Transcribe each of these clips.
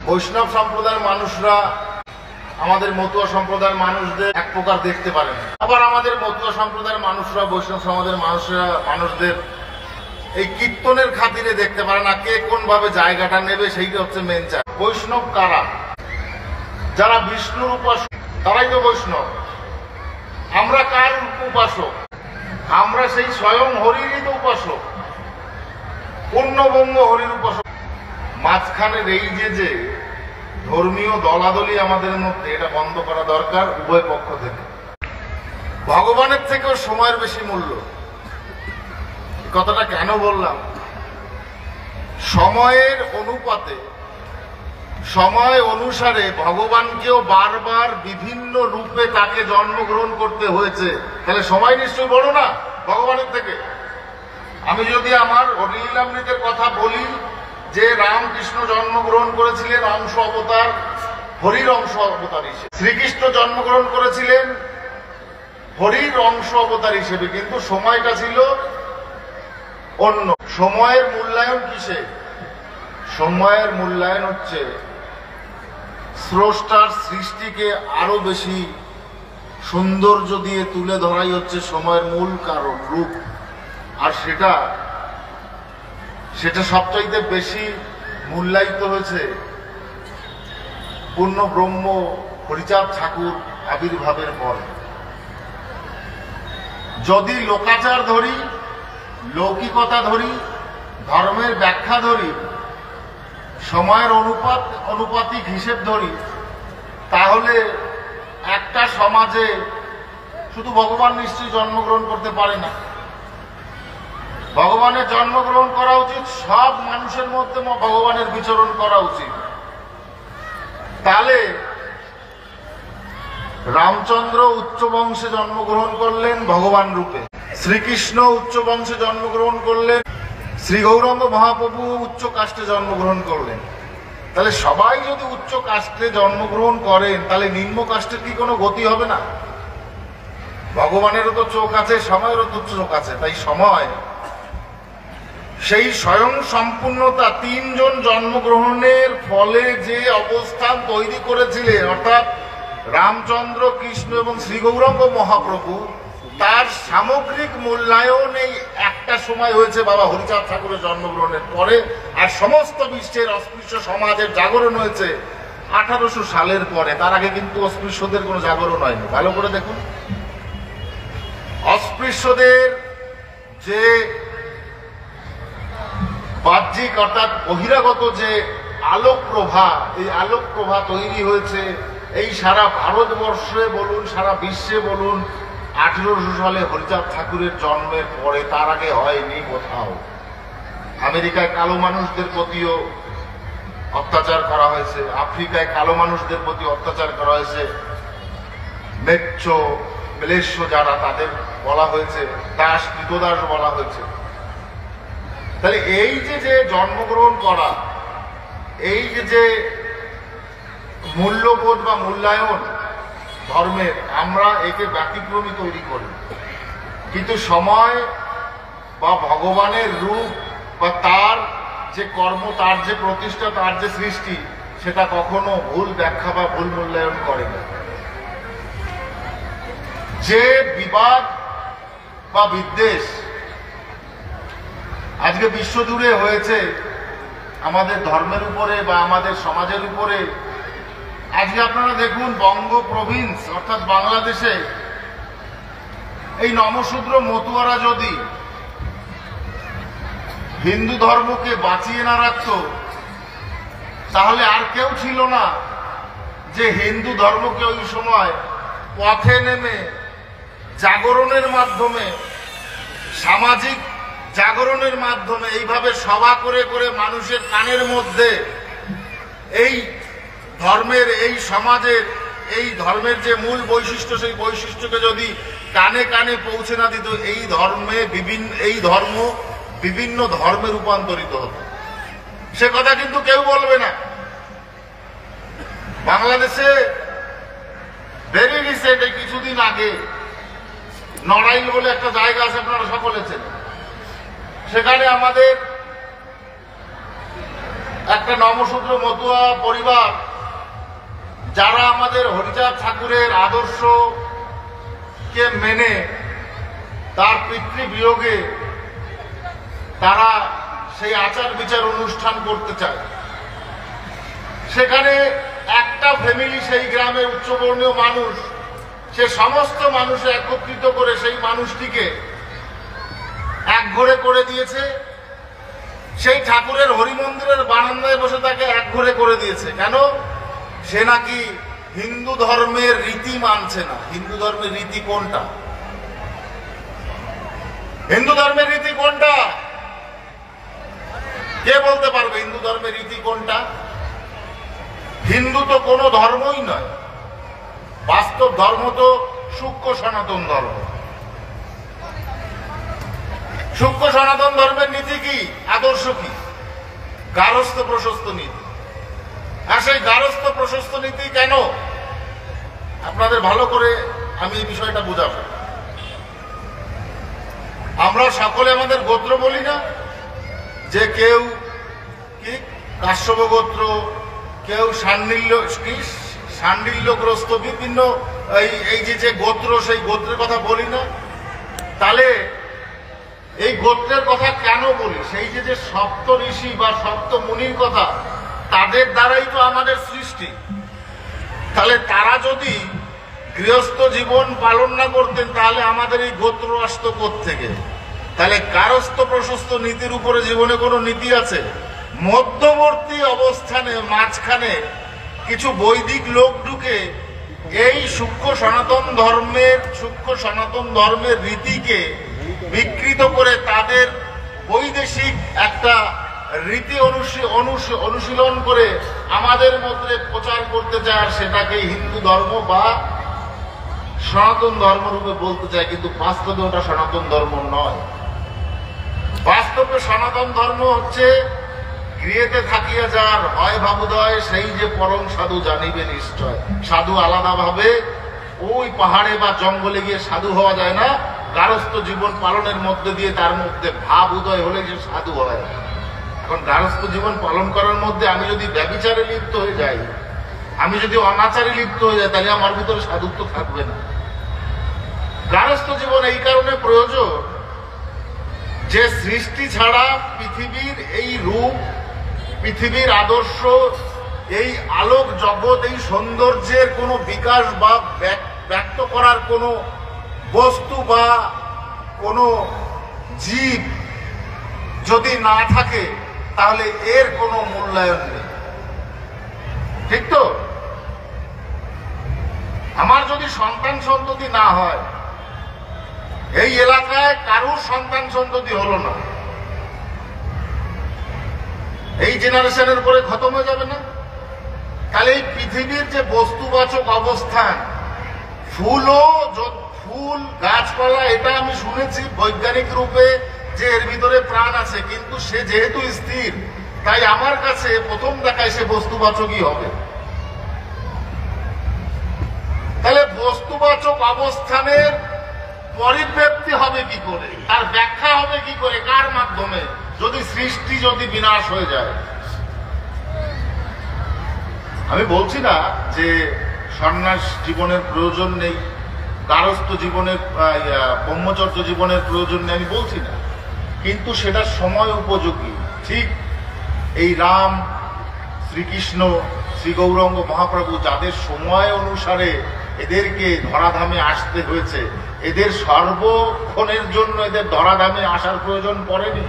বৈষ্ণব সম্প্রদায়ের মানুষরা আমাদের মতুয়া সম্প্রদায়ের মানুষদের এক প্রকার দেখতে পারে না, আবার আমাদের মতুয়া সম্প্রদায়ের মানুষরা বৈষ্ণব সমাজের মানুষদের এই কীর্তনের খাতিরে দেখতে পারে না। কে কোন ভাবে জায়গাটা নেবে সেইটা হচ্ছে মেন চাপ। বৈষ্ণব কারা? যারা বিষ্ণুর উপাসক তারাই তো বৈষ্ণব। আমরা কার উপাসক? আমরা সেই স্বয়ং হরিরই তো উপাসক, পূর্ণবঙ্গ হরির উপাসক। মাঝখানের এই যে ধর্মীয় দলাদলি আমাদের মধ্যে, এটা বন্ধ করা দরকার উভয় পক্ষ থেকে। ভগবানের থেকেও সময়ের বেশি মূল্য। কথাটা কেন বললাম? সময়ের অনুপাতে, সময় অনুসারে ভগবানকেও বারবার বিভিন্ন রূপে তাকে জন্মগ্রহণ করতে হয়েছে। তাহলে সময় নিশ্চয়ই বড় না ভগবানের থেকে? আমি যদি আমার হরিলীলামৃতের কথা বলি যে রামকৃষ্ণ জন্মগ্রহণ করেছিলেন অংশ অবতার, হরির অংশ অবতার হিসেবে, শ্রীকৃষ্ণ জন্মগ্রহণ করেছিলেন হরির অংশ অবতার হিসেবে, কিন্তু সময়টা ছিল অন্য। সময়ের মূল্যায়ন কিসে? সময়ের মূল্যায়ন হচ্ছে স্রষ্টার সৃষ্টিকে আরো বেশি সৌন্দর্য দিয়ে তুলে ধরাই হচ্ছে সময়ের মূল কারণ, রূপ। আর সেটা সবচাইতে বেশি মূল্যায়িত হয়েছে পূর্ণ ব্রহ্ম হরিচাঁদ ঠাকুর আবির্ভাবের পর। যদি লোকাচার ধরি, লৌকিকতা ধরি, ধর্মের ব্যাখ্যা ধরি, সময়ের অনুপাতিক হিসেব ধরি, তাহলে একটা সমাজে শুধু ভগবান নিশ্চয়ই জন্মগ্রহণ করতে পারে না। ভগবানের জন্মগ্রহণ করা উচিত, সব মানুষের মধ্যে ভগবানের বিচরণ করা উচিত। তাহলে রামচন্দ্র উচ্চ বংশে জন্মগ্রহণ করলেন ভগবান রূপে, শ্রীকৃষ্ণ উচ্চ বংশে জন্মগ্রহণ করলেন, শ্রী গৌরাঙ্গ মহাপ্রভু উচ্চ কাষ্টে জন্মগ্রহণ করলেন। তাহলে সবাই যদি উচ্চ কাষ্টে জন্মগ্রহণ করেন, তাহলে নিম্ন কাষ্টের কি কোনো গতি হবে না? ভগবানেরও তো চোখ আছে, সময়েরও তো চোখ আছে। তাই সময় সেই স্বয়ং সম্পূর্ণতা, তিনজন জন্মগ্রহণের ফলে যে অবস্থান তৈরি করেছিলেন, অর্থাৎ রামচন্দ্র, কৃষ্ণ এবং শ্রী গৌরাঙ্গ মহাপ্রভু, তার সামগ্রিক মূল্যায়ন এই একটা সময় হয়েছে বাবা হরিচাঁদ ঠাকুরের জন্মগ্রহণের পরে। আর সমস্ত বিশ্বের অস্পৃশ্য সমাজের জাগরণ হয়েছে 1800 সালের পরে। তার আগে কিন্তু অস্পৃশ্যদের কোনো জাগরণ হয়নি। ভালো করে দেখুন, অস্পৃশ্যদের যে বাহ্যিক অর্থাৎ বহিরাগত যে আলোক প্রভা, এই আলোক প্রভা তৈরি হয়েছে এই সারা ভারতবর্ষে বলুন, সারা বিশ্বে বলুন, 1800 সালে হরিচাঁদ ঠাকুরের জন্মের পরে। তার আগে হয়নি কোথাও। আমেরিকায় কালো মানুষদের প্রতিও অত্যাচার করা হয়েছে, আফ্রিকায় কালো মানুষদের প্রতি অত্যাচার করা হয়েছে, মেচ্ছো মেলেশ্য যারা, তাদের বলা হয়েছে দাস, কৃতদাস বলা হয়েছে। তাহলে এই যে জন্মগ্রহণ করা, এই যে মূল্যবোধ বা মূল্যায়ন ধর্মের, আমরা একে ব্যতিক্রমী তৈরি করি। কিন্তু সময় বা ভগবানের রূপ বা তার যে কর্ম, তার যে প্রতিষ্ঠা, তার যে সৃষ্টি, সেটা কখনো ভুল ব্যাখ্যা বা ভুল মূল্যায়ন করে না। যে বিবাদ বা বিদ্বেষ আজকে বিশ্বজুড়ে হয়েছে আমাদের ধর্মের উপরে বা আমাদের সমাজের উপরে, আজকে আপনারা দেখুন বঙ্গ প্রভিন্স অর্থাৎ বাংলাদেশে এই নমশূদ্র মতুয়ারা যদি হিন্দু ধর্মকে বাঁচিয়ে না রাখত, তাহলে আর কেউ ছিল না যে হিন্দু ধর্মকে ওই সময় পথে নেমে জাগরণের মাধ্যমে, সামাজিক জাগরণের মাধ্যমে এইভাবে সভা করে করে মানুষের কানের মধ্যে এই ধর্মের, এই সমাজের, এই ধর্মের যে মূল বৈশিষ্ট্য, সেই বৈশিষ্ট্যকে যদি কানে কানে পৌঁছে না দিত, এই ধর্ম বিভিন্ন ধর্মে রূপান্তরিত হতো। সে কথা কিন্তু কেউ বলবে না। বাংলাদেশে ভেরি রিসেন্ট, এই কিছুদিন আগে নড়াইল বলে একটা জায়গা আছে, আপনারা সকলে চেনেন। সেখানে আমাদের একটা নমশূদ্র মতুয়া পরিবার যারা আমাদের হরিচাঁদ ঠাকুরের আদর্শকে মেনে তার পিতৃবিয়োগে তারা সেই আচার বিচার অনুষ্ঠান করতে চায়। সেখানে একটা ফ্যামিলি, সেই গ্রামের উচ্চবর্ণীয় মানুষ, সে সমস্ত মানুষ একত্রিত করে সেই মানুষটিকে একঘরে করে দিয়েছে। সেই ঠাকুরের হরিমন্দিরের বারান্দায় বসে তাকে একঘরে করে দিয়েছে। কেন? সে নাকি হিন্দু ধর্মের রীতি মানছে না। হিন্দু ধর্মের রীতি কোনটা? হিন্দু ধর্মের রীতি কোনটা? কে বলতে পারবে হিন্দু ধর্মের রীতি কোনটা? হিন্দু তো কোনো ধর্মই নয়, বাস্তব ধর্ম তো সূক্ষ্ম সনাতন ধর্ম। সূক্ষ্ম সনাতন ধর্মের নীতি কি, আদর্শ কি? গারস্থ প্রশস্ত নীতি। আর সেই গারস্থ প্রশস্ত নীতি কেন? আপনাদের ভালো করে আমি এই বিষয়টা বুঝাবো। আমরা সকলে আমাদের গোত্র বলি না, যে কেউ কি কাশ্যপ গোত্র, কেউ সান্ডিল্যগ্রস্ত বিভিন্ন এই যে গোত্র, সেই গোত্রের কথা বলি না? তাহলে এই গোত্রের কথা কেন বলি? সেই যে সপ্ত ঋষি বা সপ্ত মুনির কথা, তাদের দ্বারাই তো আমাদের সৃষ্টি। তাহলে তারা যদি গৃহস্থ জীবন পালন না করতেন, তাহলে আমাদের এই গোত্র আসতো কোত্থেকে? তাহলে গারস্থ প্রশস্ত নীতির উপরে জীবনে কোনো নীতি আছে? মধ্যবর্তী অবস্থানে মাঝখানে কিছু বৈদিক লোক ঢুকে এই সূক্ষ্ম সনাতন ধর্মের রীতিকে বিকৃত করে তাদের বৈদেশিক একটা রীতি অনুশীলন করে আমাদের মধ্যে প্রচার করতে চায়, আর সেটাকে হিন্দু ধর্ম বা সনাতন ধর্ম রূপে বলতে চায়। কিন্তু বাস্তবে ওটা সনাতন ধর্ম নয়। বাস্তবে সনাতন ধর্ম হচ্ছে গৃহেতে থাকিয়া যার হয় ভাবুদয়, সেই যে পরম সাধু জানিবে নিশ্চয়। সাধু আলাদাভাবে ওই পাহাড়ে বা জঙ্গলে গিয়ে সাধু হওয়া যায় না। গারস্থ জীবন পালনের মধ্যে দিয়ে তার মধ্যে ভাব উদয় হলে যে সাধু হয়। এখন গারস্থ জীবন পালন করার মধ্যে আমি যদি ব্যভিচারে লিপ্ত হয়ে যাই, আমি যদি অনাচারে লিপ্ত হয়ে যাই, তাহলে আমার ভিতরে সাধুত্ব থাকবে না। গারস্থ জীবন এই কারণে প্রয়োজন যে সৃষ্টি ছাড়া পৃথিবীর এই রূপ, পৃথিবীর আদর্শ, এই আলোক জগৎ, এই সৌন্দর্যের কোনো বিকাশ বা ব্যক্ত করার কোনো বস্তু বা কোনো জীব যদি না থাকে, তাহলে এর কোনো মূল্যায়ন নেই। ঠিক তো? আমার যদি সন্তান সন্ততি না হয়, এই এলাকায় কারুর সন্তান সন্ততি হলো না, এই জেনারেশনের পরে খতম হয়ে যাবে না? তাহলে এই পৃথিবীর যে বস্তুবাচক অবস্থান, ফুল গাছপালা, এটা আমি শুনেছি বৈজ্ঞানিক রূপে যে এর ভিতরে প্রাণ আছে, কিন্তু সে যেহেতু স্থির, তাই আমার কাছে প্রথম দেখায় সে বস্তুবাচকই হবে। তাহলে বস্তুবাচক অবস্থানের পরিব্যক্তি হবে কি করে, তার ব্যাখ্যা হবে কি করে, কার মাধ্যমে, যদি সৃষ্টি যদি বিনাশ হয়ে যায়? আমি বলছি না যে সন্ন্যাস জীবনের প্রয়োজন নেই, গারস্থ জীবনের ব্রহ্মচর্য জীবনের প্রয়োজন নেই, আমি বলছি না, কিন্তু সেটা সময় উপযোগী। ঠিক এই রাম, শ্রীকৃষ্ণ, শ্রী গৌরাঙ্গ মহাপ্রভু যাদের সময় অনুসারে এদেরকে ধরাধামে আসতে হয়েছে, এদের সর্বক্ষণের জন্য এদের ধরাধামে আসার প্রয়োজন পড়েনি।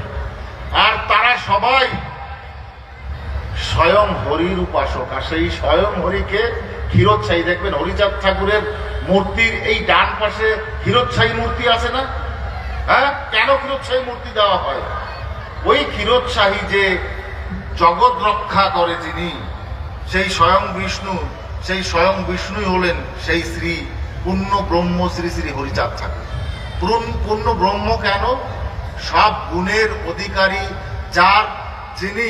আর তারা সবাই স্বয়ং হরির উপাসক। আর সেই স্বয়ং হরিকে ক্ষীরোৎসাহী, দেখবেন হরিচাঁদ ঠাকুরের মূর্তির এই ডান পাশে ক্ষীরোৎসাহী মূর্তি আছে না? হ্যাঁ, কেন ক্ষীরোৎসাহী মূর্তি দেওয়া হয়? ওই ক্ষীরোৎসাহী যে জগৎ রক্ষা করে যিনি, সেই স্বয়ং বিষ্ণু, সেই স্বয়ং বিষ্ণুই হলেন সেই শ্রী পূর্ণ ব্রহ্ম শ্রী শ্রী হরিচাঁদ ঠাকুর। পূর্ণ ব্রহ্ম কেন? সব গুণের অধিকারী, যার যিনি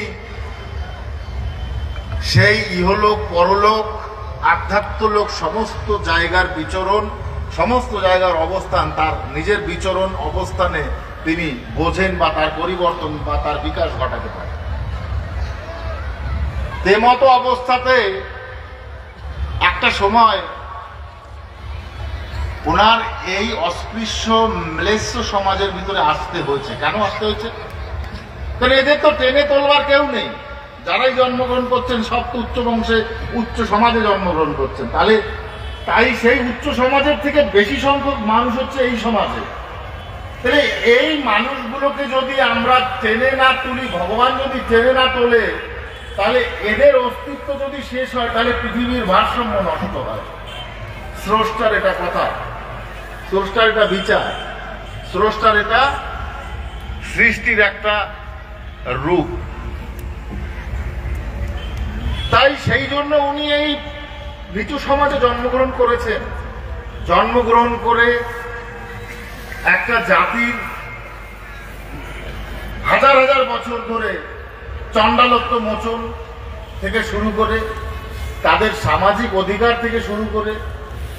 সেই ইহলোক পরলোক আধ্যাত্মলোক সমস্ত জায়গার বিচরণ, সমস্ত জায়গার অবস্থান তার নিজের বিচরণ অবস্থানে তিনি বোঝেন বা তার পরিবর্তন বা তার বিকাশ ঘটাতে পারেন। তেমতো অবস্থাতে একটা সময় ওনার এই অস্পৃশ্য ম্লেচ্ছ সমাজের ভিতরে আসতে হয়েছে। কেন আসতে হয়েছে? কারণ এদের তো টেনে তোলবার কেউ নেই। যারাই জন্মগ্রহণ করছেন সব তো উচ্চ বংশে উচ্চ সমাজে জন্মগ্রহণ করছেন। তাই সেই উচ্চ সমাজের থেকে বেশি সংখ্যক মানুষ হচ্ছে এই সমাজে। তাহলে এই মানুষগুলোকে যদি আমরা টেনে না তুলি, ভগবান যদি টেনে না তোলে, তাহলে এদের অস্তিত্ব যদি শেষ হয় তাহলে পৃথিবীর ভারসাম্য নষ্ট হয়। স্রষ্টার এটা কথা, স্রষ্টার এটা বিচার, স্রষ্টার এটা সৃষ্টির একটা রূপ। তাই সেই জন্য উনি এই নিচু সমাজে জন্মগ্রহণ করেছেন। জন্মগ্রহণ করে একটা জাতির হাজার হাজার বছর ধরে চণ্ডালত্ব মোচন থেকে শুরু করে, তাদের সামাজিক অধিকার থেকে শুরু করে,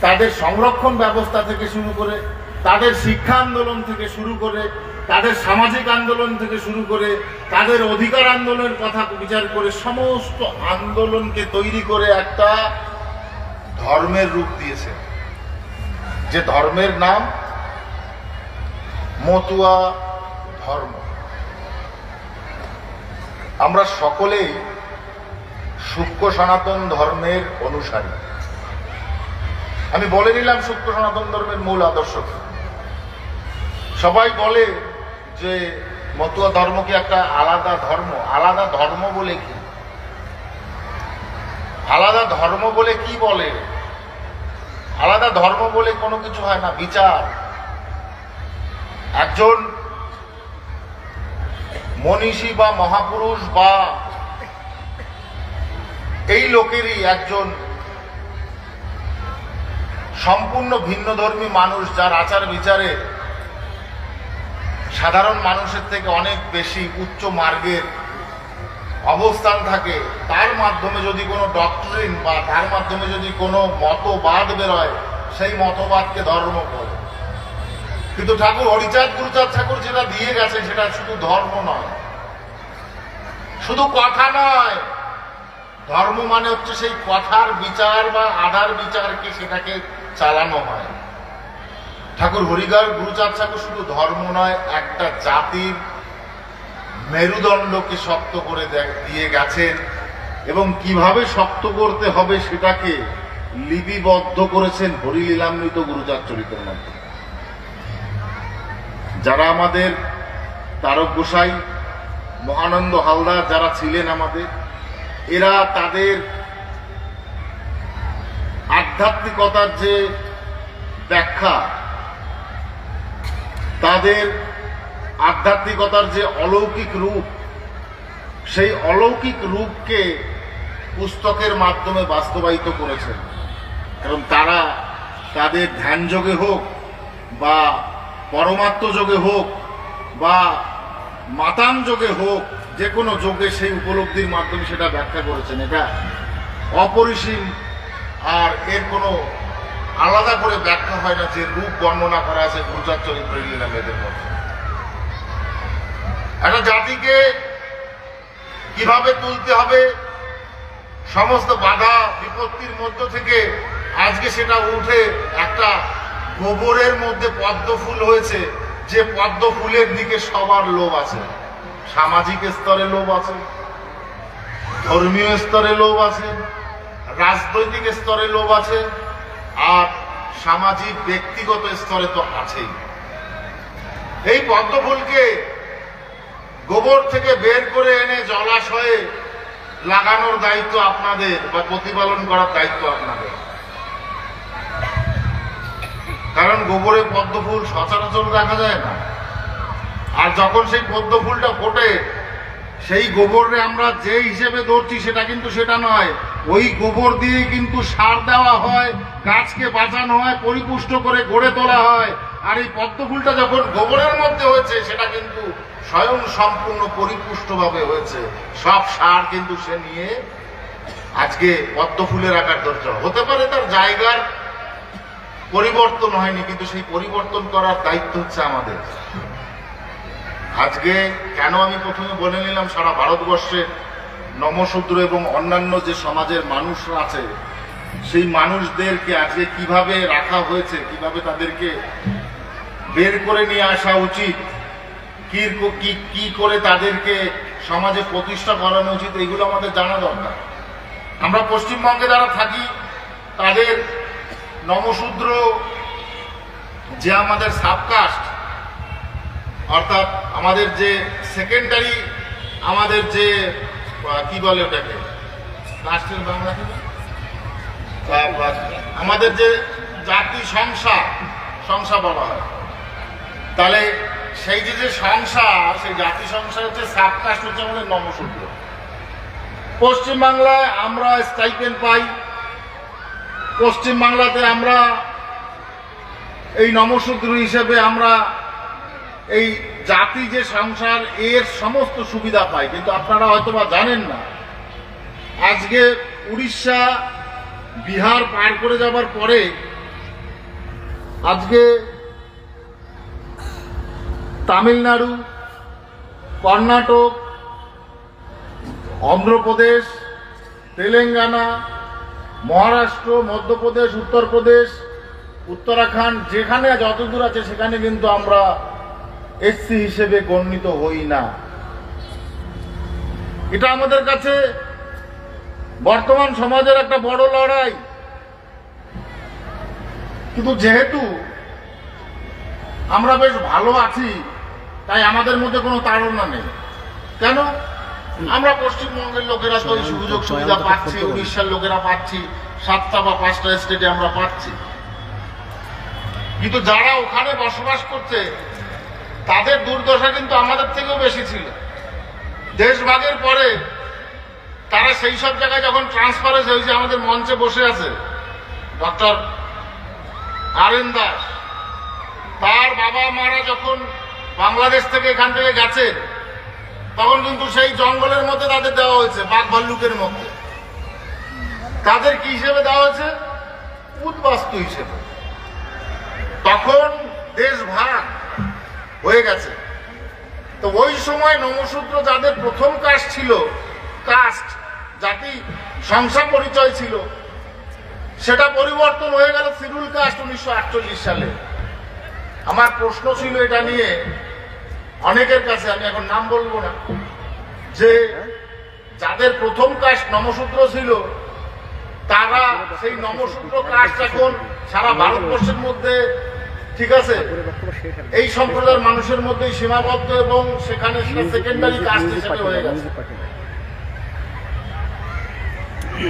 তাদের সংরক্ষণ ব্যবস্থা থেকে শুরু করে, তাদের শিক্ষা আন্দোলন থেকে শুরু করে, তাদের সামাজিক আন্দোলন থেকে শুরু করে, তাদের অধিকার আন্দোলনের কথা বিচার করে সমস্ত আন্দোলনকে তৈরি করে একটা ধর্মের রূপ দিয়েছে, যে ধর্মের নাম মতুয়া ধর্ম। আমরা সকলেই সূক্ষ্ম সনাতন ধর্মের অনুসারী। আমি বলে নিলাম সূক্ষ্ম সনাতন ধর্মের মূল আদর্শ কি। সবাই বলে যে মতুয়া ধর্ম কি একটা আলাদা ধর্ম। আলাদা ধর্ম বলে কি? আলাদা ধর্ম বলে কি বলে? আলাদা ধর্ম বলে কোনো কিছু হয় না। বিচার, একজন মনীষী বা মহাপুরুষ বা এই লোকেরই একজন সম্পূর্ণ ভিন্নধর্মী মানুষ, যার আচার বিচারে সাধারণ মানুষের থেকে অনেক বেশি উচ্চ মার্গের অবস্থান থাকে, তার মাধ্যমে যদি কোনো ডক্টরিন বা তার মাধ্যমে যদি কোনো মতবাদ বেরোয়, সেই মতবাদকে ধর্ম বলে। কিন্তু ঠাকুর হরিচাঁদ গুরুচাঁদ ঠাকুর যেটা দিয়ে গেছে সেটা শুধু ধর্ম নয়, শুধু কথা নয়। ধর্ম মানে হচ্ছে সেই কথার বিচার বা আধার বিচারকে সেটাকে চালানো হয়। ঠাকুর হরিচাঁদ গুরুচাঁদ ঠাকুর শুধু ধর্ম নয়, একটা জাতির মেরুদণ্ডকে শক্ত করে দিয়ে গেছেন এবং কিভাবে শক্ত করতে হবে সেটাকে লিপিবদ্ধ করেছেন হরিলীলামৃত গুরুচাঁদ চরিতের মাধ্যমে। যারা আমাদের তারক গোসাই, মহানন্দ হালদার যারা ছিলেন আমাদের, এরা তাদের আধ্যাত্মিকতার যে ব্যাখ্যা, তাদের আধ্যাত্মিকতার যে অলৌকিক রূপ, সেই অলৌকিক রূপকে পুস্তকের মাধ্যমে বাস্তবায়িত করেছেন। কারণ তারা তাদের ধ্যান যোগে হোক বা পরমাত্ম যোগে হোক বা মাতান যোগে হোক, যে কোনো যোগে সেই উপলব্ধির মাধ্যমে সেটা ব্যাখ্যা করেছেন। এটা অপরিসীম, আর এর কোনো আলাদা করে ব্যাখ্যা হয় না যে রূপ বর্ণনা করা আছে গুরুচাঁদ চরিত্র লীলামেদের মধ্যে। একটা জাতিকে কিভাবে তুলতে হবে, সমস্ত বাধা বিপত্তির মধ্য থেকে আজকে সেটা উঠে একটা গোবরের মধ্যে পদ্ম ফুল হয়েছে, যে পদ্ম ফুলের দিকে সবার লোভ আছে। সামাজিক স্তরে লোভ আছে, ধর্মীয় স্তরে লোভ আছে, রাজনৈতিক স্তরে লোভ আছে, আর সামাজিক ব্যক্তিগত স্তরে তো আছেই। এই পদ্ম ফুলকে গোবর থেকে বের করে এনে জলাশয়ে লাগানোর দায়িত্ব আপনাদের, বা প্রতিপালন করার দায়িত্ব আপনাদের। কারণ গোবরে পদ্ম ফুল সচরাচর দেখা যায় না। আর যখন সেই পদ্ম ফুলটা ফোটে, সেই গোবরে আমরা যে হিসেবে ধরছি সেটা কিন্তু সেটা নয়। ওই গোবর দিয়ে কিন্তু সার দেওয়া হয়, গাছকে বাঁচানো হয়, পরিপুষ্ট করে গড়ে তোলা হয়। আর এই পদ্ম ফুলটা যখন গোবরের মধ্যে হয়েছে, সেটা কিন্তু স্বয়ং সম্পূর্ণ পরিপুষ্টভাবে হয়েছে। সব সার কিন্তু সে নিয়ে আজকে পদ্ম ফুলের আকার ধরছে। হতে পারে তার জায়গার পরিবর্তন হয়নি, কিন্তু সেই পরিবর্তন করার দায়িত্ব হচ্ছে আমাদের। আজকে কেন আমি প্রথমে বলে নিলাম সারা ভারতবর্ষে নমশূদ্র এবং অন্যান্য যে সমাজের মানুষরা আছে সেই মানুষদেরকে আজকে কিভাবে রাখা হয়েছে, কিভাবে তাদেরকে বের করে নিয়ে আসা উচিত, কি করে তাদেরকে সমাজে প্রতিষ্ঠা করানো উচিত, এগুলো আমাদের জানা দরকার। আমরা পশ্চিমবঙ্গে যারা থাকি তাদের নমশূদ্র যে আমাদের সাবকাস্ট, অর্থাৎ আমাদের যে সেকেন্ডারি, আমাদের যে কি বলে ওটাকে কাস্টের বাংলা, আমাদের যে জাতি সংসার বলা হয়, তাহলে সেই যে সংসার, সেই জাতি সংসার হচ্ছে সাবকাস্ট, হচ্ছে আমাদের নমশূদ্র। পশ্চিমবাংলায় আমরা স্টাইপেন্ড পাই, পশ্চিমবাংলাতে আমরা এই নমশূদ্র হিসেবে আমরা এই জাতি যে সংসার এর সমস্ত সুবিধা পাই। কিন্তু আপনারা হয়তোবা জানেন না, আজকে উড়িষ্যা বিহার পার করে যাবার পরে আজকে তামিলনাড়ু, কর্ণাটক, অন্ধ্রপ্রদেশ, তেলেঙ্গানা, মহারাষ্ট্র, মধ্যপ্রদেশ, উত্তরপ্রদেশ, উত্তরাখণ্ড, যেখানে যতদূর আছে সেখানে কিন্তু আমরা এসসি হিসেবে গণ্যিত হই না। এটা আমাদের কাছে বর্তমান সমাজের একটা বড় লড়াই। কিন্তু যেহেতু আমরা বেশ ভালো আছি, তাই আমাদের মধ্যে কোনো তাড়না নেই। কেন? আমরা পশ্চিমবঙ্গের লোকেরা তো এই সুযোগ সুবিধা পাচ্ছি, উড়িষ্যার লোকেরা পাচ্ছি, 7টা বা 5টা স্টেটে আমরা পাচ্ছি। কিন্তু যারা ওখানে বসবাস করছে তাদের দুর্দশা কিন্তু আমাদের থেকেও বেশি ছিল। দেশভাগের পরে তারা সেই সব জায়গায় যখন ট্রান্সফারেন্স হয়েছে, আমাদের মঞ্চে বসে আছে ডক্টর আরএন দাস, তার বাবা মারা যখন বাংলাদেশ থেকে এখান থেকে গেছে, তখন কিন্তু সেই জঙ্গলের মধ্যে তাদের দেওয়া হয়েছে, বাঘ ভাল্লুকের মধ্যে। তাদের কি হিসেবে দেওয়া হয়েছে? উদ্বাস্তু হিসেবে। তখন দেশ ভাগ হয়ে গেছে। তো ওই সময় নমশূদ্র যাদের প্রথম কাস্ট ছিল, কাস্ট জাতি সংখ্যা পরিচয় ছিল, সেটা পরিবর্তন হয়ে গেল শিডিউল কাস্ট 1948 সালে। আমার প্রশ্ন ছিল এটা নিয়ে অনেকের কাছে, আমি এখন নাম বলবো না, যে যাদের প্রথম কাস্ট নমশূদ্র ছিল তারা সেই নমশূদ্র কাস্ট এখন সারা ভারতবর্ষের মধ্যে, ঠিক আছে, এই সম্প্রদায়ের মানুষের মধ্যেই সীমাবদ্ধ এবং সেখানে সেকেন্ডারি কাস্ট হিসেবে হয়ে গেছে।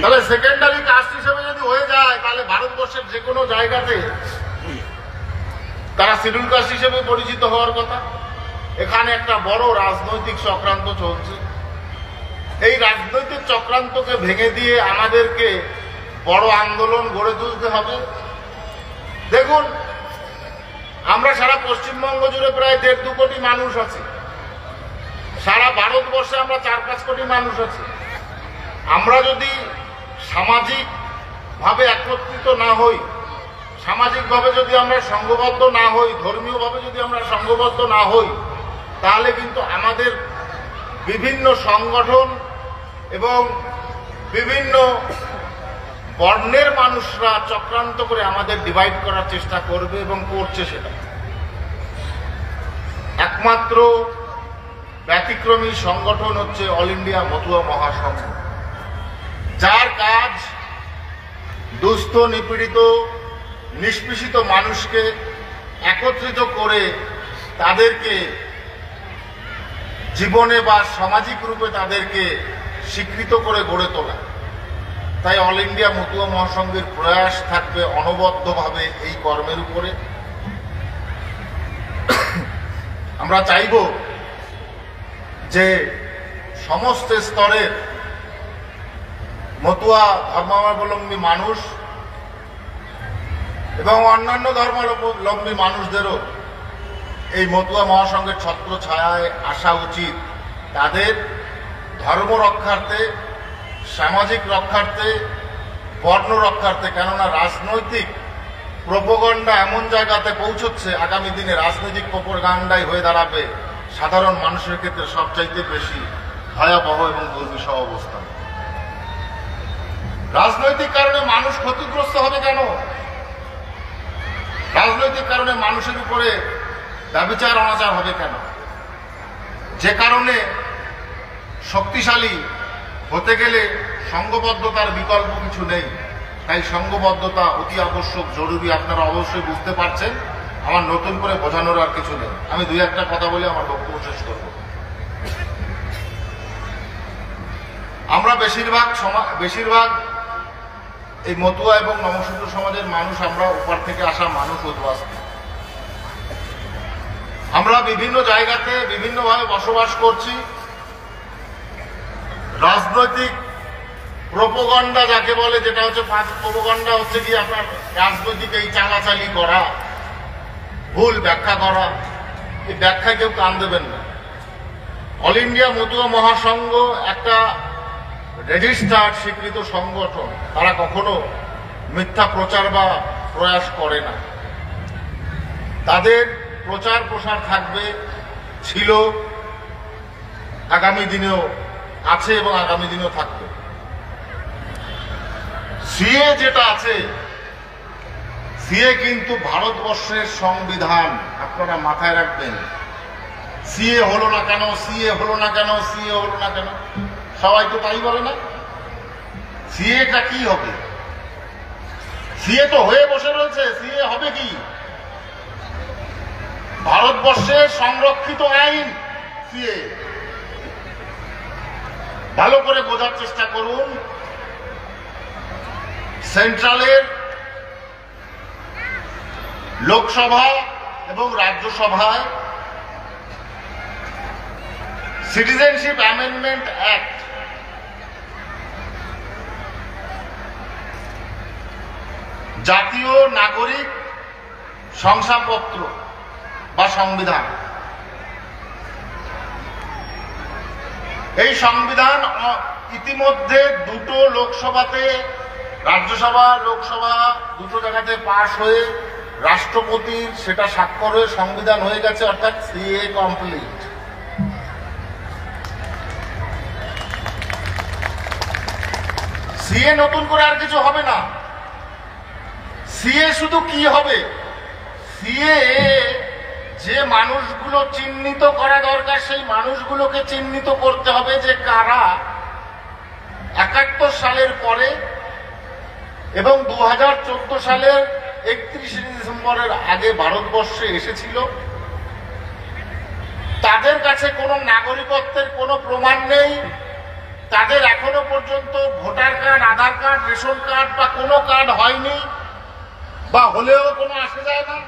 তাহলে সেকেন্ডারি কাস্ট হিসেবে যদি হয়ে যায়, তাহলে ভারতবর্ষের যে কোনো জায়গাতে তারা শিডিউল কাস্ট হিসেবে পরিচিত হওয়ার কথা। এখানে একটা বড় রাজনৈতিক চক্রান্ত চলছে। এই রাজনৈতিক চক্রান্তকে ভেঙে দিয়ে আমাদেরকে বড় আন্দোলন গড়ে তুলতে হবে। দেখুন, আমরা সারা পশ্চিমবঙ্গ জুড়ে প্রায় 1.5-2 কোটি মানুষ আছি। সারা ভারতবর্ষে আমরা 4-5 কোটি মানুষ আছি। আমরা যদি সামাজিক ভাবে একত্রিত না হই, সামাজিকভাবে যদি আমরা সংঘবদ্ধ না হই, ধর্মীয়ভাবে যদি আমরা সংঘবদ্ধ না হই, তাহলে কিন্তু আমাদের বিভিন্ন সংগঠন এবং বিভিন্ন বর্ণের মানুষরা চক্রান্ত করে আমাদের ডিভাইড করার চেষ্টা করবে এবং করছে। সেটা একমাত্র ব্যতিক্রমী সংগঠন হচ্ছে অল ইন্ডিয়া মতুয়া মহাসংঘ, যার কাজ দুস্থ, নিপীড়িত, নিষ্পেষিত মানুষকে একত্রিত করে তাদেরকে জীবনে বা সামাজিক রূপে তাদেরকে স্বীকৃত করে গড়ে তোলা। তাই অল ইন্ডিয়া মতুয়া মহাসংঘের প্রয়াস থাকবে অনবদ্যভাবে এই কর্মের উপরে। আমরা চাইব যে সমস্ত স্তরের মতুয়া ধর্মাবলম্বী মানুষ এবং অন্যান্য ধর্মাবলম্বী মানুষদেরও এই মতুয়া মহাসংঘের ছত্র ছায়ায় আসা উচিত। তাদের ধর্ম রক্ষার্থে, সামাজিক রক্ষার্থে, বর্ণ রক্ষার্থে। কেননা রাজনৈতিক প্রোপাগান্ডা এমন জায়গাতে পৌঁছচ্ছে, আগামী দিনে রাজনৈতিক প্রোপাগান্ডাই হয়ে দাঁড়াবে সাধারণ মানুষের ক্ষেত্রে সবচাইতে বেশি ভয়াবহ এবং দুর্বিষহ অবস্থা। রাজনৈতিক কারণে মানুষ ক্ষতিগ্রস্ত হবে কেন? রাজনৈতিক কারণে মানুষের উপরে ব্যভিচার অনাচার হবে কেন? যে কারণে শক্তিশালী হতে গেলে সংঘবদ্ধতার বিকল্প কিছু নেই। তাই সংঘবদ্ধতা অতি আবশ্যক, জরুরি। আপনারা অবশ্যই বুঝতে পারছেন, আমার নতুন করে বোঝানোর আর কিছু নেই। আমি দুই একটা কথা বলে আমার বক্তব্য শেষ করব। আমরা বেশিরভাগ এই মতুয়া এবং নমশূদ্র সমাজের মানুষ, আমরা উপর থেকে আসা মানুষ, উদ্বাস্তু। আমরা বিভিন্ন জায়গাতে বিভিন্নভাবে বসবাস করছি। রাজনৈতিক প্রোপাগান্ডা যাকে বলে, যেটা হচ্ছে প্রোপাগান্ডা, হচ্ছে কি আপনার রাজনৈতিক এই চালাচালি করা, ভুল ব্যাখ্যা করা। এই ব্যাখ্যায় কেউ কান দেবেন না। অল ইন্ডিয়া মতুয়া মহাসংঘ একটা রেজিস্টার্ড স্বীকৃত সংগঠন। তারা কখনো মিথ্যা প্রচার বা প্রয়াস করে না। তাদের প্রচার প্রসার থাকবে, ছিল, আগামী দিনেও আছে এবং আগামী দিনেও থাকবে। সিএ যেটা আছে, সিএ কিন্তু ভারতবর্ষের সংবিধান। আপনারা মাথায় রাখবেন, সিএ হলো না কেন, সিএ হলো না কেন, সিএ হলো না কেন, সবাই তো তাই বলে না। সিএটা কি হবে? সিএ তো হয়ে বসে রয়েছে, সিএ হবে কি? ভারতবর্ষের সংরক্ষিত আইন সিএ। ভালো করে বোঝার চেষ্টা করুন। সেন্ট্রালের লোকসভা এবং রাজ্যসভায় সিটিজেনশিপ অ্যামেন্ডমেন্ট অ্যাক্ট, জাতীয় নাগরিক শংসাপত্র বা সংবিধান, এই সংবিধান ইতিমধ্যে দুটো লোকসভাতে, রাজ্যসভা লোকসভা দুটো জায়গাতে পাশ হয়ে রাষ্ট্রপতির সেটা স্বাক্ষর হয়ে সংবিধান হয়ে গেছে, অর্থাৎ সিএ কমপ্লিট। সিএ নতুন করে আর কিছু হবে না। সিএ শুধু কি হবে? সিএ যে মানুষগুলো চিহ্নিত করা দরকার, সেই মানুষগুলোকে চিহ্নিত করতে হবে যে কারা 71 সালের পরে এবং 2014 সালের 31শে ডিসেম্বরের আগে ভারতবর্ষে এসেছিল। তাদের কাছে কোনো নাগরিকত্বের কোনো প্রমাণ নেই, তাদের এখনো পর্যন্ত ভোটার কার্ড, আধার কার্ড, রেশন কার্ড বা কোনো কার্ড হয়নি, বা হলেও কোনো আসে যায় না।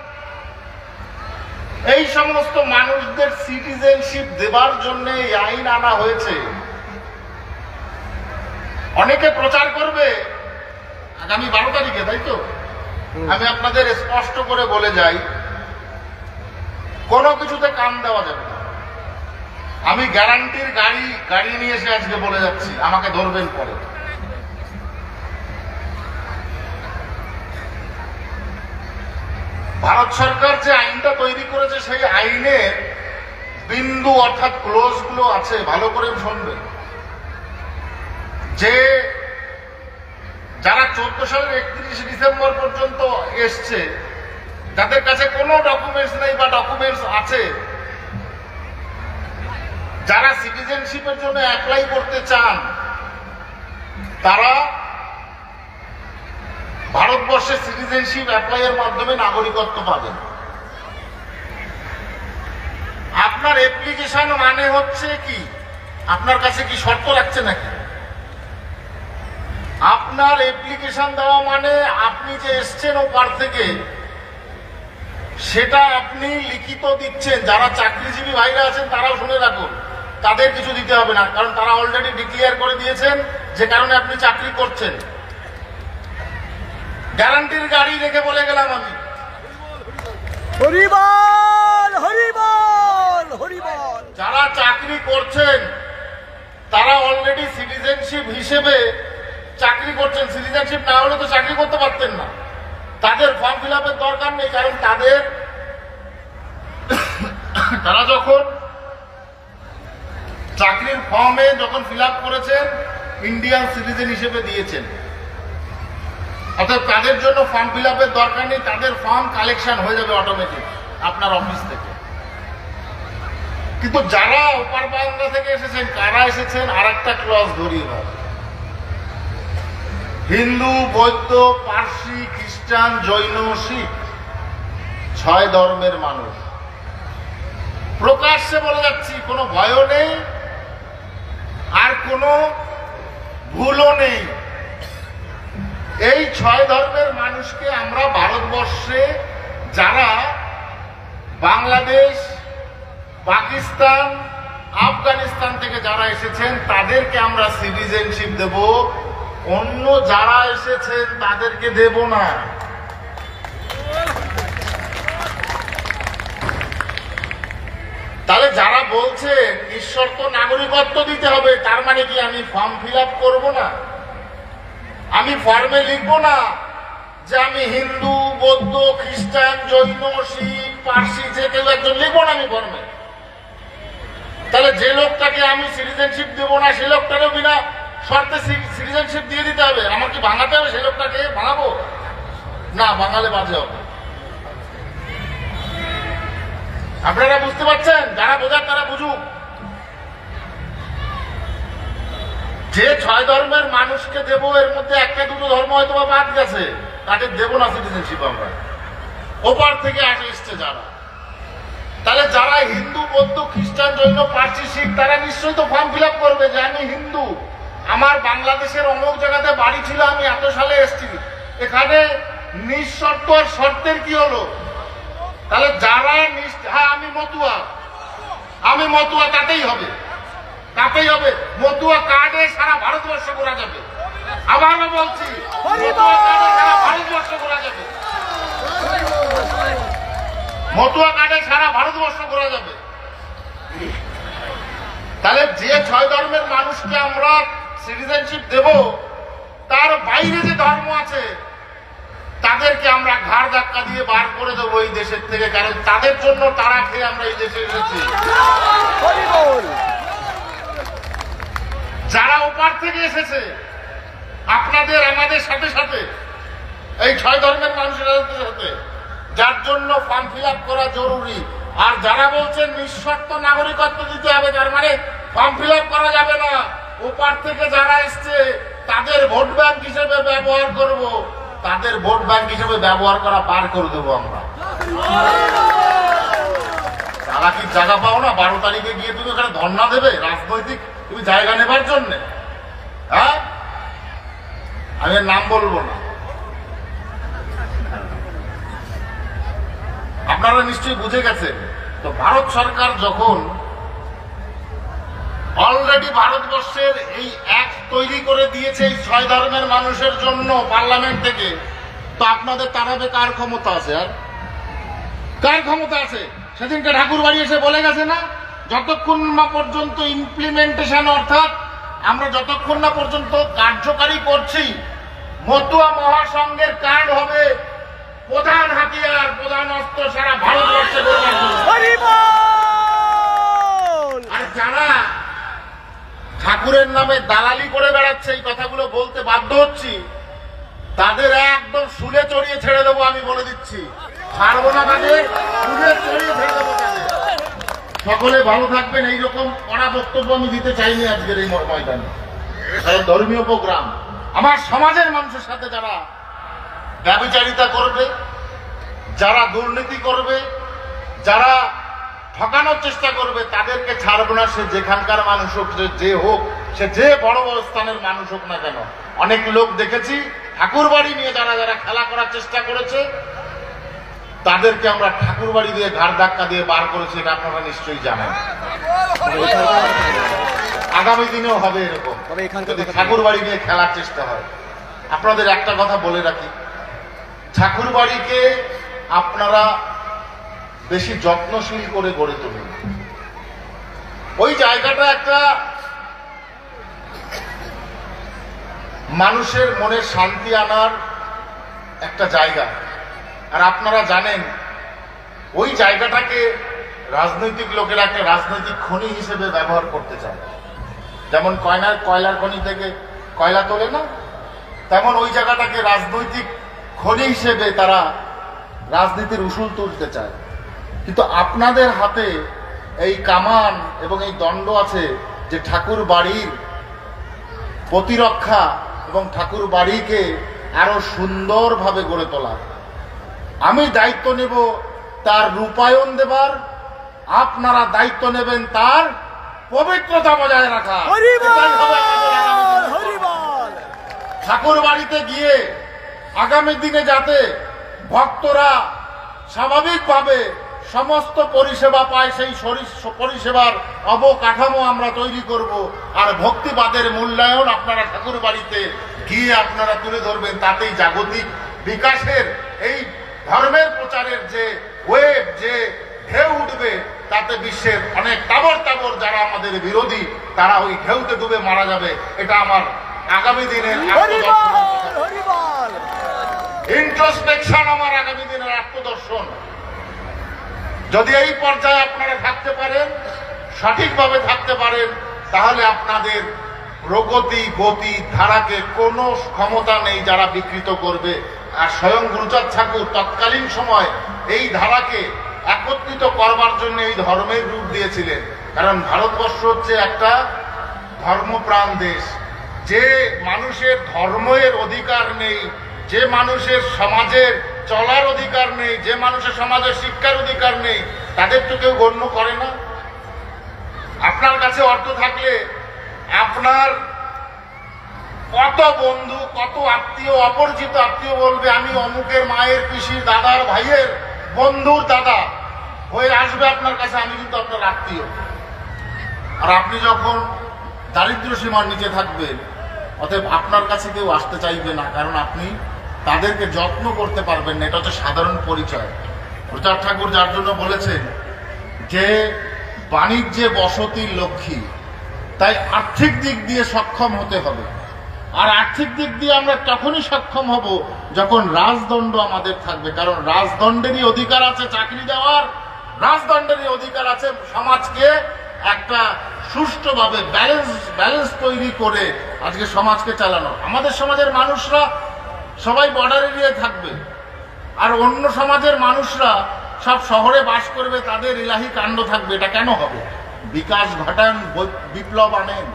এই সমস্ত মানুষদের সিটিজেনশিপ দেবার জন্য এই আইন আনা হয়েছে। অনেকে প্রচার করবে আগামী 12 তারিখে, তাই তো? আমি আপনাদের স্পষ্ট করে বলে যাই, কোনো কিছুতে কান দেওয়া যাবে না। আমি গ্যারান্টির গাড়ি নিয়ে এসে আজকে বলে যাচ্ছি, আমাকে ধরবেন পরে। ভারত সরকার যে আইনটা তৈরি করেছে, সেই আইনের বিন্দু অর্থাৎ ক্লোজ গুলো আছে, ভালো করে শুনবেন। যে যারা 14 সালের 31শে ডিসেম্বর পর্যন্ত এসছে, যাদের কাছে কোনো ডকুমেন্টস নেই বা ডকুমেন্টস আছে, যারা সিটিজেনশিপের জন্য অ্যাপ্লাই করতে চান, তারা ভারতবর্ষের সিটিজেনশিপ অ্যাপ্লাইয়ের মাধ্যমে নাগরিকত্ব পাবেন। আপনার অ্যাপ্লিকেশন মানে হচ্ছে কি, আপনার কাছে কি শর্ত রাখছে নাকি? আপনার অ্যাপ্লিকেশন দেওয়া মানে আপনি যে এসছেন ওপার থেকে, সেটা আপনি লিখিত দিচ্ছেন। যারা চাকরিজীবী ভাইরা আছেন তারাও শুনে রাখুন, তাদের কিছু দিতে হবে না, কারণ তারা অলরেডি ডিক্লেয়ার করে দিয়েছেন যে কারণে আপনি চাকরি করছেন। গ্যারান্টির গাড়ি রেখে বলে গেলাম আমি, হরিবল হরিবল হরিবল। যারা চাকরি করছেন তারা অলরেডি সিটিজেনশিপ হিসেবে চাকরি করছেন। সিটিজেনশিপ না হলে তো চাকরি করতে পারতেন না। তাদের ফর্ম ফিল আপের দরকার নেই, কারণ তারা যখন চাকরির ফর্মে যখন ফিল আপ করেছেন ইন্ডিয়ান সিটিজেন হিসেবে দিয়েছেন, অর্থাৎ তাদের জন্য ফর্ম ফিল আপের দরকার নেই, তাদের ফর্ম কালেকশন হয়ে যাবে অটোমেটিক আপনার অফিস থেকে। কিন্তু যারা ওপার বাংলা থেকে এসেছেন, কারা এসেছেন আর একটা ক্লজ ধরিয়ে দেয়, হিন্দু, বৌদ্ধ, পার্সি, খ্রিস্টান, জৈন, শিখ, 6 ধর্মের মানুষ। প্রকাশ্যে বলে যাচ্ছি, কোনো ভয়ও নেই আর কোনো ভুলও নেই। এই 6 ধর্মের মানুষকে আমরা ভারতবর্ষে যারা বাংলাদেশ, পাকিস্তান, আফগানিস্তান থেকে যারা এসেছেন তাদেরকে আমরা সিটিজেনশিপ দেব, অন্য যারা এসেছেন তাদেরকে দেব না। তাহলে যারা বলছে নিঃশর্ত নাগরিকত্ব দিতে হবে, তার মানে কি আমি ফর্ম ফিল আপ করবো না? আমি ফর্মে লিখবো না যে আমি হিন্দু, বৌদ্ধ, খ্রিস্টান, জৈন, শিখ, পার্সি, যে কেউ একজন লিখবো না আমি ফর্মে? তাহলে যে লোকটাকে আমি সিটিজেনশিপ দেবো না, সে লোকটারও বিনা শর্তে সিটিজেনশিপ দিয়ে দিতে হবে। আমার কি ভাঙাতে হবে? সে লোকটাকে ভাঙাবো না, ভাঙালে বাজে হবে। আপনারা বুঝতে পারছেন? যারা বোঝার তারা বুঝুক। যে 6 ধর্মের মানুষকে দেব, এর মধ্যে 1-2 ধর্ম হয়তো বা বাদ গেছে, তাকে দেব না সিটিজেনশিপ আমরা। ওপার থেকে এসছে যারা, তাহলে যারা হিন্দু, বৌদ্ধ, খ্রিস্টান, জৈন, পার্সি, শিখ, তারা নিশ্চয়ই তো ফর্ম ফিল আপ করবে যে আমি হিন্দু, আমার বাংলাদেশের অমুক জায়গাতে বাড়ি ছিল, আমি এত সালে এসছি। এখানে নিঃশর্ত আর শর্তের কি হলো? তাহলে যারা হ্যাঁ আমি মতুয়া, তাতেই হবে, তাতেই হবে। মতুয়া কার্ডে সারা ভারতবর্ষ করা যাবে। আবারও বলছি, মতুয়া কার্ডে সারা ভারতবর্ষ করা যাবে, মতুয়া কার্ডে সারা ভারতবর্ষ করা যাবে। তাহলে যে 6 ধর্মের মানুষকে আমরা সিটিজেনশিপ দেব, তার বাইরে যে ধর্ম আছে তাদেরকে আমরা ঘাড় ধাক্কা দিয়ে বার করে দেবো এই দেশের থেকে, কারণ তাদের জন্য তারা খেয়ে আমরা এই দেশে এসেছি। যারা ওপার থেকে এসেছে আপনাদের আমাদের সাথে সাথে, এই 6 ধর্মের মানুষের সাথে, যার জন্য ফর্ম ফিল আপ করা জরুরি। আর যারা বলছেন নিঃশর্ত নাগরিকত্ব দিতে হবে, তার মানে ফর্ম ফিল আপ করা যাবে না, ওপার থেকে যারা এসছে তাদের ভোট ব্যাংক হিসেবে ব্যবহার করব, তাদের ভোট ব্যাংক হিসেবে ব্যবহার করা পার করে দেবো আমরা। তারা কি জায়গা পাও না? 12 তারিখে গিয়ে তুমি ওখানে ধর্ণা দেবে রাজনৈতিক তুমি জায়গা নেবার জন্য? হ্যাঁ, আমি নাম বলবো না। আপনারা নিশ্চয়ই বুঝে গেছেন। তো ভারত সরকার যখন অলরেডি ভারতবর্ষের এই অ্যাক্ট তৈরি করে দিয়েছে এই 6 ধর্মের মানুষের জন্য পার্লামেন্ট থেকে, তো আপনাদের তাড়াবে কার ক্ষমতা আছে? আর কার ক্ষমতা আছে? সেদিনকে ঠাকুর বাড়ি এসে বলে গেছে না, যতক্ষণ না পর্যন্ত ইমপ্লিমেন্টেশন, অর্থাৎ আমরা যতক্ষণ না পর্যন্ত কার্যকারী করছি, মতুয়া মহাসংঘের কার্ড হবে প্রধান হাতিয়ার, প্রধান অস্ত্র সারা ভারতবর্ষে। আর যারা ঠাকুরের নামে দালালি করে বেড়াচ্ছে, এই কথাগুলো বলতে বাধ্য হচ্ছি, তাদের একদম শুলে চড়িয়ে ছেড়ে দেবো, আমি বলে দিচ্ছি। ছাড়বো না তাদের, শুলে চড়িয়ে ছেড়ে দেবো তাদের। সকলে ভালো থাকবেন। এইরকম কড়া বক্তব্য আমি দিতে চাইনি আজকের এই ময়দানে। ধর্মীয় প্রোগ্রাম, আমার সমাজের মানুষের সাথে যারা ব্যভিচারিতা করবে, যারা দুর্নীতি করবে, যারা ঠকানোর চেষ্টা করবে, তাদেরকে ছাড়বো না। সে যেখানকার মানুষ হোক, যে হোক, সে যে বড় বড় স্থানের মানুষ হোক না কেন। অনেক লোক দেখেছি ঠাকুর বাড়ি নিয়ে যারা যারা খেলা করার চেষ্টা করেছে, তাদেরকে আমরা ঠাকুর বাড়ি দিয়ে ঘাড় ধাক্কা দিয়ে বার করেছি, এটা আপনারা নিশ্চয়ই জানেন। আগামী দিনেও হবে এরকম, যদি ঠাকুর বাড়ি নিয়ে খেলার চেষ্টা হয়। আপনাদের একটা কথা বলে রাখি, ঠাকুর বাড়িকে আপনারা বেশি যত্নশীল করে গড়ে তুলুন। ওই জায়গাটা একটা মানুষের মনে শান্তি আনার একটা জায়গা। আর আপনারা জানেন ওই জায়গাটাকে রাজনৈতিক লোকেরা একটা রাজনৈতিক খনি হিসেবে ব্যবহার করতে চায়। যেমন কয়লার খনি থেকে কয়লা তোলে না, তেমন ওই জায়গাটাকে রাজনৈতিক খনি হিসেবে তারা রাজনীতির উসুল তুলতে চায়। কিন্তু আপনাদের হাতে এই কামান এবং এই দণ্ড আছে যে ঠাকুর বাড়ির প্রতিরক্ষা এবং ঠাকুর বাড়িকে আরো সুন্দরভাবে গড়ে তোলা। আমি দায়িত্ব নেব তার রূপায়ণ দেবার, আপনারা দায়িত্ব নেবেন তার পবিত্রতা বজায় রাখা। ঠাকুর বাড়িতে গিয়ে আগামী দিনে যাতে ভক্তরা স্বাভাবিকভাবে সমস্ত পরিষেবা পায়, সেই পরিষেবার অবকাঠামো আমরা তৈরি করব। আর ভক্তিবাদের মূল্যায়ন আপনারা ঠাকুর বাড়িতে গিয়ে আপনারা তুলে ধরবেন। তাতেই জাগতিক বিকাশের এই ধর্মের প্রচারের যে ওয়েভ, যে ঢেউ উঠবে, তাতে বিশ্বের অনেক তাবর যারা আমাদের বিরোধী তারা ওই ঢেউতে ডুবে মারা যাবে। এটা আমার আগামী দিনের ইন্ট্রোস্পেকশন, আমার আগামী দিনের আত্মদর্শন। যদি এই পর্যায়ে আপনারা থাকতে পারেন, সঠিকভাবে থাকতে পারেন, তাহলে আপনাদের প্রগতি গতি ধারাকে কোনো ক্ষমতা নেই যারা বিকৃত করবে। আর স্বয়ং গুরুচাঁদ ঠাকুর তৎকালীন সময় এই ধারাকে একত্রিত করবার জন্য এই ধর্মের রূপ দিয়েছিলেন। কারণ ভারতবর্ষ হচ্ছে একটা ধর্মপ্রাণ দেশ। যে মানুষের ধর্মের অধিকার নেই, যে মানুষের সমাজের চলার অধিকার নেই, যে মানুষের সমাজের শিক্ষার অধিকার নেই, তাদের তো কেউ গণ্য করে না। আপনার কাছে অর্থ থাকলে আপনার কত বন্ধু, কত আত্মীয়, অপরিচিত আত্মীয় বলবে আমি অমুকের মায়ের, পিসির, দাদার, ভাইয়ের, বন্ধুর দাদা হয়ে আসবে আপনার কাছে, আমি কিন্তু আপনার আত্মীয়। আর আপনি যখন দারিদ্র সীমার নিচে থাকবেন, অতএব আপনার কাছে কেউ আসতে চাইবে না, কারণ আপনি তাদেরকে যত্ন করতে পারবেন না। এটা হচ্ছে সাধারণ পরিচয়। প্রচার ঠাকুর যার জন্য বলেছেন যে বাণিজ্যে বসতির লক্ষ্মী, তাই আর্থিক দিক দিয়ে সক্ষম হতে হবে। আর আর্থিক দিক দিয়ে আমরা তখনই সক্ষম হব যখন রাজদণ্ড আমাদের থাকবে। কারণ রাজদণ্ডেরই অধিকার আছে চাকরি দেওয়ার, রাজদণ্ডেরই অধিকার আছে সমাজকে একটা সুষ্ঠুভাবে ব্যালেন্স তৈরি করে আজকে সমাজকে চালানো। আমাদের সমাজের মানুষরা সবাই বর্ডার এরিয়ায় থাকবে, আর অন্য সমাজের মানুষরা সব শহরে বাস করবে, তাদের ইলাহি কাণ্ড থাকবে। এটা কেন হবে? বিকাশ ঘটান, বিপ্লব আনেন।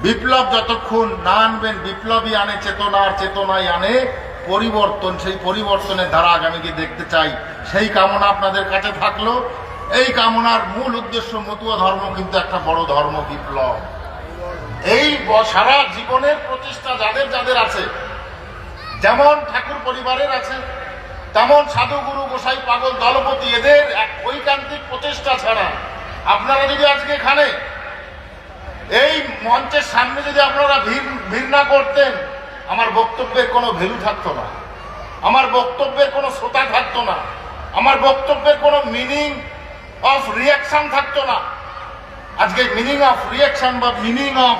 বিপ্লব যতক্ষণ না আনবেন, বিপ্লবই আনে চেতনা, আর চেতনাই আনে পরিবর্তন। সেই পরিবর্তনের দ্বারা আগামীকে দেখতে চাই, সেই কামনা আপনাদের কাছে থাকলো। এই কামনার মূল উদ্দেশ্য, মতুয়া ধর্ম কিন্তু একটা বড় ধর্ম, বিপ্লব। এই সারা জীবনের প্রচেষ্টা যাদের যাদের আছে, যেমন ঠাকুর পরিবারের আছে, তেমন সাধু গুরু গোসাই পাগল দলপতি, এদের এক ঐকান্তিক প্রচেষ্টা ছাড়া আপনারা যদি আজকে এখানে এই মঞ্চের সামনে যদি আপনারা ভিড় না করতেন, আমার বক্তব্যের কোনো ভ্যালু থাকতো না, আমার বক্তব্যের কোনো শ্রোতা থাকতো না, আমার বক্তব্যের কোনো মিনিং অফ রিয়াকশন থাকতো না। আজকে মিনিং অফ রিয়াকশন বা মিনিং অফ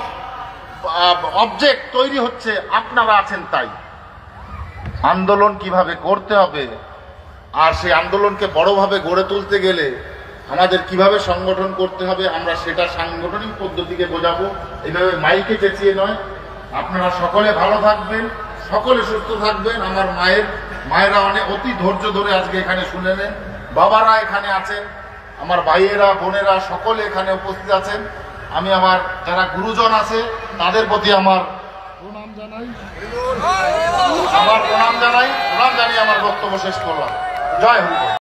অবজেক্ট তৈরি হচ্ছে, আপনারা আছেন তাই। আন্দোলন কিভাবে করতে হবে, আর সেই আন্দোলনকে বড়ভাবে গড়ে তুলতে গেলে আমাদের কিভাবে সংগঠন করতে হবে, আমরা সেটা সাংগঠনিক পদ্ধতিকে বোঝাবো, এইভাবে মাইকে চেঁচিয়ে নয়। আপনারা সকলে ভালো থাকবেন, সকলে সুস্থ থাকবেন। আমার মায়েরা অনেক অতি ধৈর্য ধরে আজকে এখানে শুনে নেন, বাবারা এখানে আছেন, আমার ভাইয়েরা বোনেরা সকলে এখানে উপস্থিত আছেন। আমি আমার যারা গুরুজন আছে তাদের প্রতি আমার প্রণাম জানাই, প্রণাম জানিয়ে আমার বক্তব্য শেষ করলাম। জয় হরি।